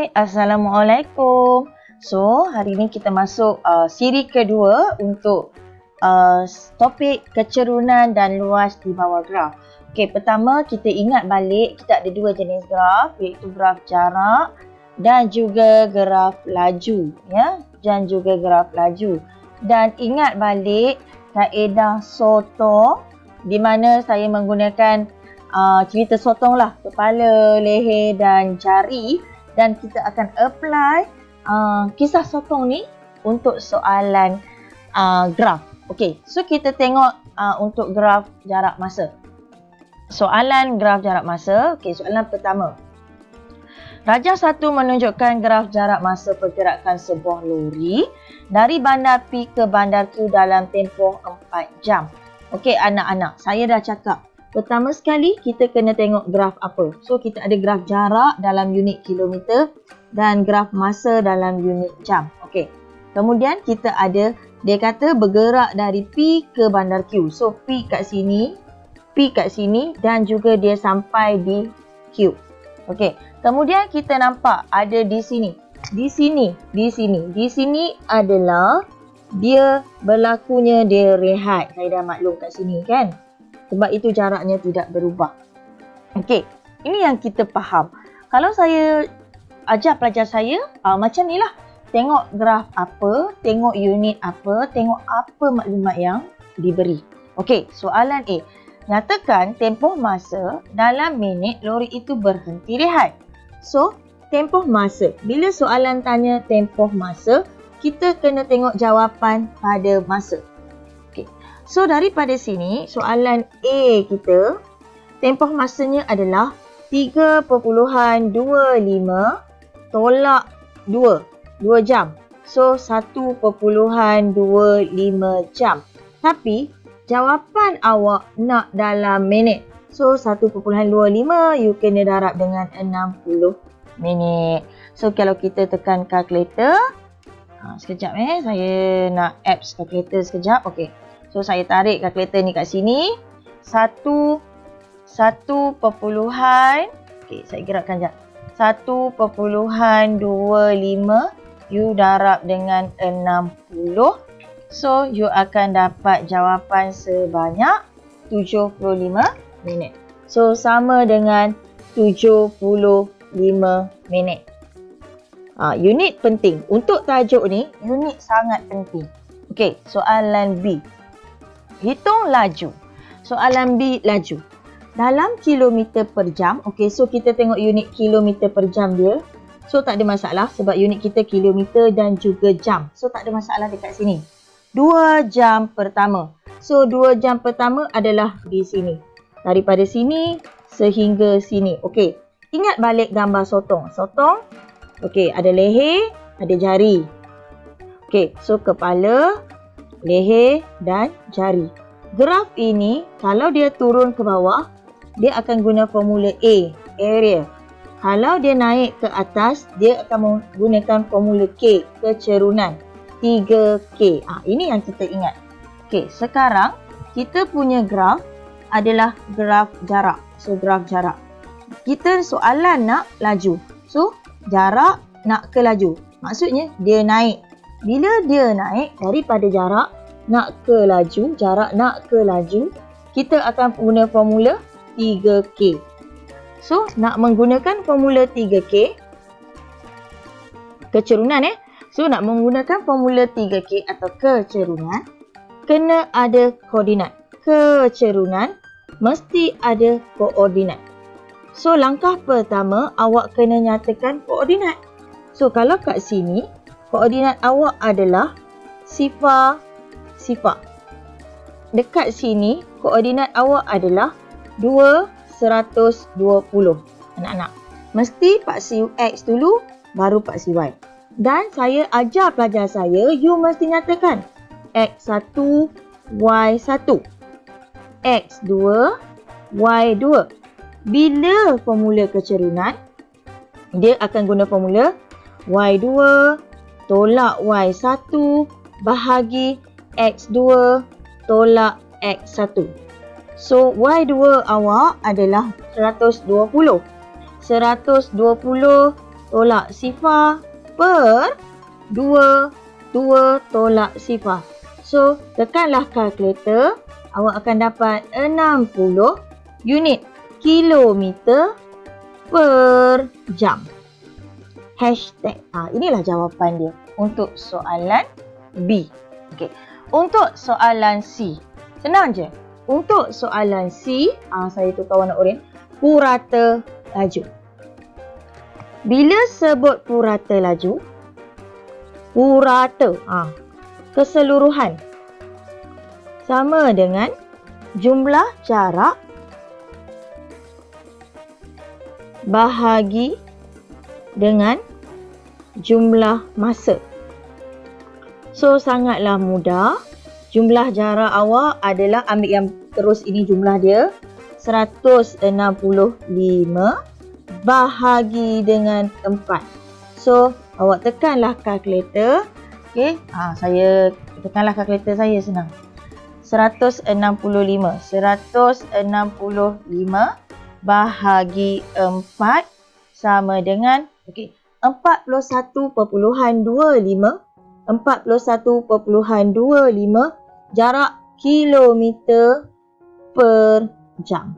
Hai, Assalamualaikum. So, hari ni kita masuk siri kedua untuk topik kecerunan dan luas di bawah graf. Okey, pertama kita ingat balik kita ada dua jenis graf, iaitu graf jarak dan juga graf laju, ya. Dan juga graf laju. Dan ingat balik kaedah sotong di mana saya menggunakan cerita sotong lah, kepala, leher dan jari, dan kita akan apply kisah sotong ni untuk soalan graf. Okey, so kita tengok untuk graf jarak masa. Soalan graf jarak masa. Okey, soalan pertama. Rajah 1 menunjukkan graf jarak masa pergerakan sebuah lori dari bandar P ke bandar Q dalam tempoh 4 jam. Okey anak-anak, saya dah cakap. Pertama sekali kita kena tengok graf apa. So kita ada graf jarak dalam unit kilometer dan graf masa dalam unit jam. Okey. Kemudian kita ada, dia kata bergerak dari P ke bandar Q. So P kat sini dan juga dia sampai di Q. Okey. Kemudian kita nampak ada di sini. Di sini adalah dia berlakunya dia rehat. Saya dah maklum kat sini kan. Sebab itu jaraknya tidak berubah. Okey, ini yang kita faham. Kalau saya ajar pelajar saya, macam ni lah. Tengok graf apa, tengok unit apa, tengok apa maklumat yang diberi. Okey, soalan A. Nyatakan tempoh masa dalam minit lori itu berhenti rehat. So, tempoh masa. Bila soalan tanya tempoh masa, kita kena tengok jawapan pada masa. So, daripada sini, soalan A kita, tempoh masanya adalah 3.25 tolak 2 jam. So, 1.25 jam. Tapi, jawapan awak nak dalam minit. So, 1.25 you kena darab dengan 60 minit. So, kalau kita tekan kalkulator, sekejap saya nak apps kalkulator sekejap. Okey. So, saya tarik kalkulator ni kat sini. 1. Okey, saya gerakkan sekejap. 1.25 you darab dengan 60. So, you akan dapat jawapan sebanyak 75 minit. So, sama dengan 75 minit. Unit penting. Untuk tajuk ni, unit sangat penting. Okey, soalan B. Hitung laju. Soalan B, laju. Dalam kilometer per jam. Okey, so kita tengok unit kilometer per jam dia. So, tak ada masalah sebab unit kita kilometer dan juga jam. So, tak ada masalah dekat sini. 2 jam pertama. So, 2 jam pertama adalah di sini. Daripada sini sehingga sini. Okey, ingat balik gambar sotong. Sotong, okey, ada leher, ada jari. Okey, so kepala, leher dan jari. Graf ini kalau dia turun ke bawah, dia akan guna formula A, area. Kalau dia naik ke atas, dia akan menggunakan formula K, kecerunan. 3K. Ini yang kita ingat. Okey, sekarang kita punya graf adalah graf jarak. So graf jarak. Kita soalan nak laju. So jarak nak ke laju. Maksudnya dia naik. Bila dia naik daripada jarak nak ke laju, jarak nak ke laju, kita akan guna formula 3K. So, nak menggunakan formula 3K, kecerunan So, nak menggunakan formula 3K atau kecerunan, kena ada koordinat. Kecerunan mesti ada koordinat. So, langkah pertama, awak kena nyatakan koordinat. So, kalau kat sini, koordinat awak adalah sifar. Dekat sini, koordinat awak adalah 220. Anak-anak, mesti paksi X dulu, baru paksi Y. Dan saya ajar pelajar saya, you mesti nyatakan X1, Y1. X2, Y2. Bila formula kecerunan, dia akan guna formula Y2 tolak Y1 bahagi X2 tolak X1. So, Y2 awak adalah 120. 120 tolak sifar per 2 tolak sifar. So, tekanlah kalkulator. Awak akan dapat 60 unit kilometer per jam. Hashtag. Inilah jawapan dia untuk soalan B. Okey. Untuk soalan C. Senang je. Untuk soalan C, saya tukar warna oranye. Purata laju. Bila sebut purata laju, purata keseluruhan sama dengan jumlah jarak bahagi dengan jumlah masa. So, sangatlah mudah. Jumlah jarak awak adalah, ambil yang terus ini jumlah dia, 165 bahagi dengan 4. So, awak tekanlah kalkulator. Okey, saya tekanlah kalkulator saya, senang. 165 bahagi 4 sama dengan 41.25 jarak kilometer per jam.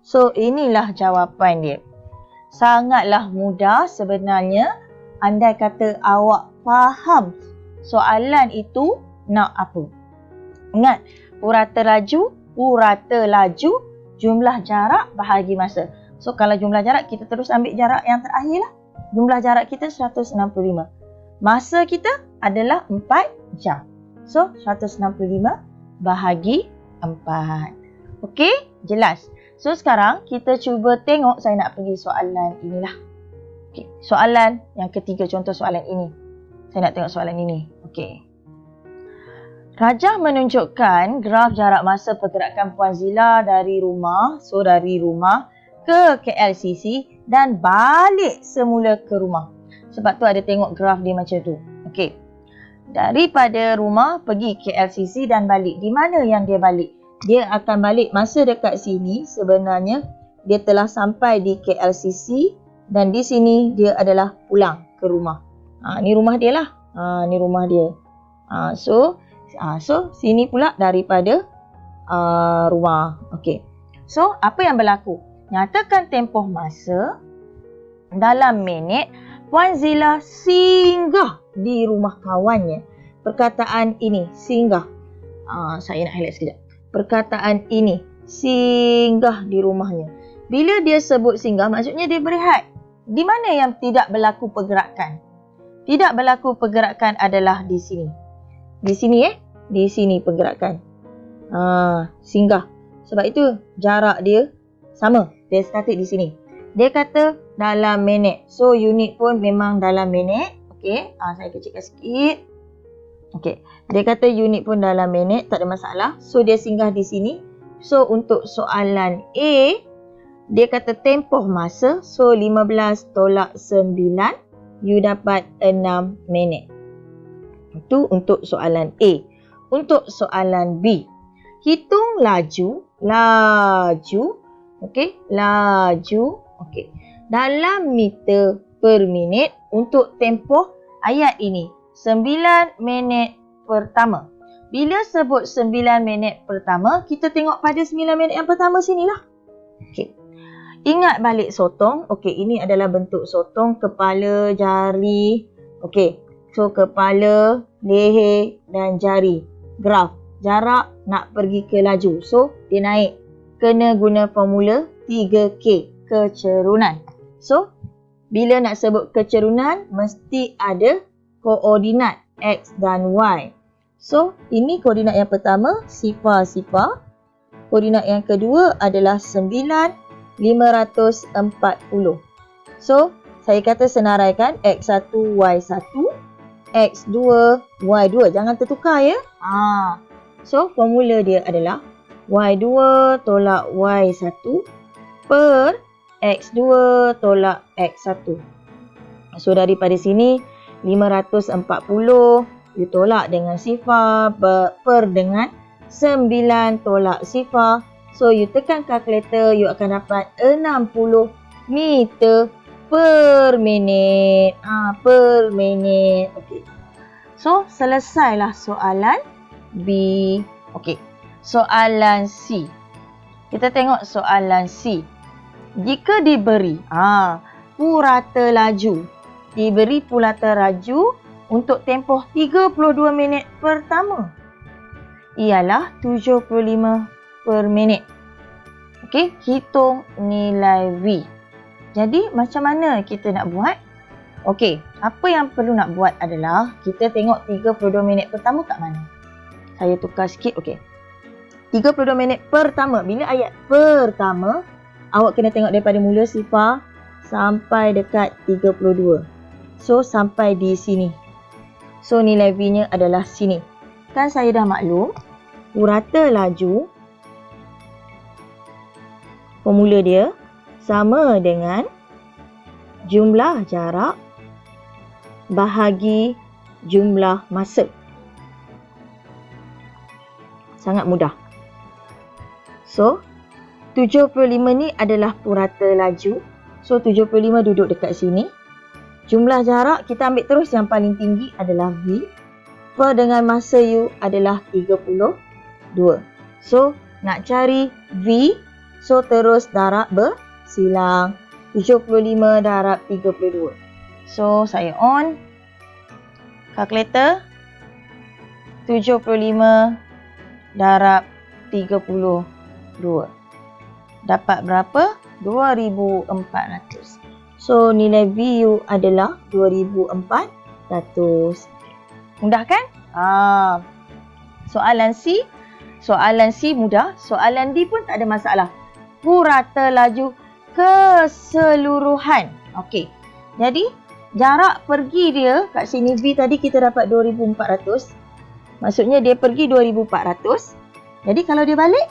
So, inilah jawapan dia. Sangatlah mudah sebenarnya, andai kata awak faham soalan itu nak apa. Ingat, purata laju, jumlah jarak bahagi masa. So, kalau jumlah jarak, kita terus ambil jarak yang terakhir lah. Jumlah jarak kita 165. Masa kita adalah 4 jam. So, 165 bahagi 4. Okey, jelas. So, sekarang kita cuba tengok, saya nak pergi soalan inilah. Okey, soalan yang ketiga, contoh soalan ini. Saya nak tengok soalan ini. Okey. Rajah menunjukkan graf jarak masa pergerakan Puan Zila dari rumah, ke KLCC dan balik semula ke rumah. Sebab tu ada tengok graf dia macam tu. Okey. Daripada rumah pergi KLCC dan balik. Di mana yang dia balik? Dia akan balik masa dekat sini, sebenarnya dia telah sampai di KLCC dan di sini dia adalah pulang ke rumah. Ni rumah dia lah. Ni rumah dia. So sini pula daripada rumah. Okey. So, apa yang berlaku? Nyatakan tempoh masa dalam minit Puan Zila singgah di rumah kawannya. Perkataan ini, singgah. Saya nak highlight sekejap. Perkataan ini, singgah di rumahnya. Bila dia sebut singgah, maksudnya dia berehat. Di mana yang tidak berlaku pergerakan? Tidak berlaku pergerakan adalah di sini. Di sini di sini pergerakan. Singgah. Sebab itu jarak dia sama. Dia statik di sini. Dia kata dalam minit. So unit pun memang dalam minit. Okey, saya kecilkan sikit. Okey. Dia kata unit pun dalam minit, tak ada masalah. So dia singgah di sini. So untuk soalan A, dia kata tempoh masa. So 15 tolak 9, you dapat 6 minit. Itu untuk soalan A. Untuk soalan B, hitung laju. Okey, laju. Okey. Dalam meter per minit untuk tempoh ayat ini. 9 minit pertama. Bila sebut 9 minit pertama, kita tengok pada 9 minit yang pertama sinilah. Okey. Ingat balik sotong. Okey, ini adalah bentuk sotong, kepala, jari. Okey. So, kepala, leher dan jari. Graf. Jarak nak pergi ke laju. So, dia naik. Kena guna formula 3K. Kecerunan. So, bila nak sebut kecerunan, mesti ada koordinat X dan Y. So, ini koordinat yang pertama, sifar-sifar. Koordinat yang kedua adalah 9,540. So, saya kata senaraikan X1, Y1. X2, Y2. Jangan tertukar ya. So, formula dia adalah Y2 tolak Y1 per X2 tolak X1. So, daripada sini 540 you tolak dengan sifar per dengan 9 tolak sifar. So, you tekan kalkulator, you akan dapat 60 meter per minit. Per minit. Okey. So, selesailah soalan B. Okey. Soalan C. Kita tengok soalan C. Jika diberi purata laju. Diberi purata laju untuk tempoh 32 minit pertama. Ialah 75 per minit. Okey, hitung nilai V. Jadi, macam mana kita nak buat? Okey, apa yang perlu nak buat adalah kita tengok 32 minit pertama kat mana. Saya tukar sikit, okey. 32 minit pertama. Bila ayat pertama, awak kena tengok daripada mula sifar sampai dekat 32. So, sampai di sini. So, nilai V-nya adalah sini. Kan saya dah maklum, purata laju, formula dia sama dengan jumlah jarak bahagi jumlah masa. Sangat mudah. So, 75 ni adalah purata laju. So, 75 duduk dekat sini. Jumlah jarak kita ambil terus yang paling tinggi adalah V. Per dengan masa U adalah 32. So, nak cari V. So, terus darab bersilang. 75 darab 32. So, saya on kalkulator. 75 darab 32. Dapat berapa? 2,400. So, nilai VU adalah 2,400. Mudah kan? Soalan C. Soalan C mudah. Soalan D pun tak ada masalah. Purata laju keseluruhan. Okey. Jadi, jarak pergi dia kat sini V tadi kita dapat 2,400. Maksudnya dia pergi 2,400. Jadi, kalau dia balik,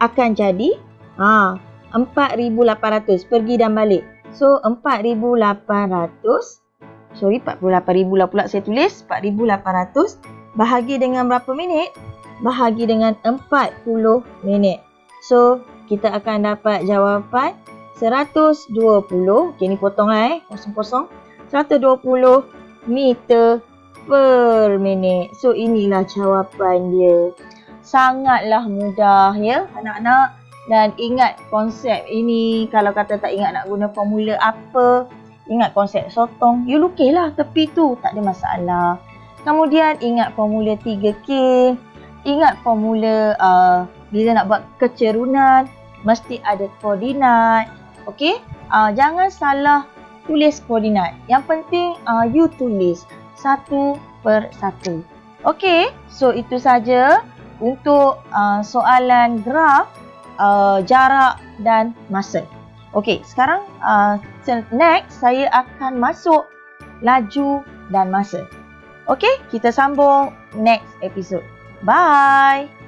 akan jadi 4,800 pergi dan balik. So, 4,800. Sorry, 48,000 lah pula saya tulis. 4,800 bahagi dengan berapa minit? Bahagi dengan 40 minit. So, kita akan dapat jawapan 120. Okay, ni potonglah kosong-kosong. 120 meter per minit. So, inilah jawapan dia. Sangatlah mudah ya anak-anak. Dan ingat konsep ini. Kalau kata tak ingat nak guna formula apa, ingat konsep sotong. You lukislah tepi tu. Tak ada masalah. Kemudian ingat formula 3K. Ingat formula bila nak buat kecerunan. Mesti ada koordinat. Okey. Jangan salah tulis koordinat. Yang penting you tulis satu per satu. Okey. So itu saja untuk soalan graf, jarak dan masa. Okey, sekarang next saya akan masuk laju dan masa. Okey, kita sambung next episode. Bye.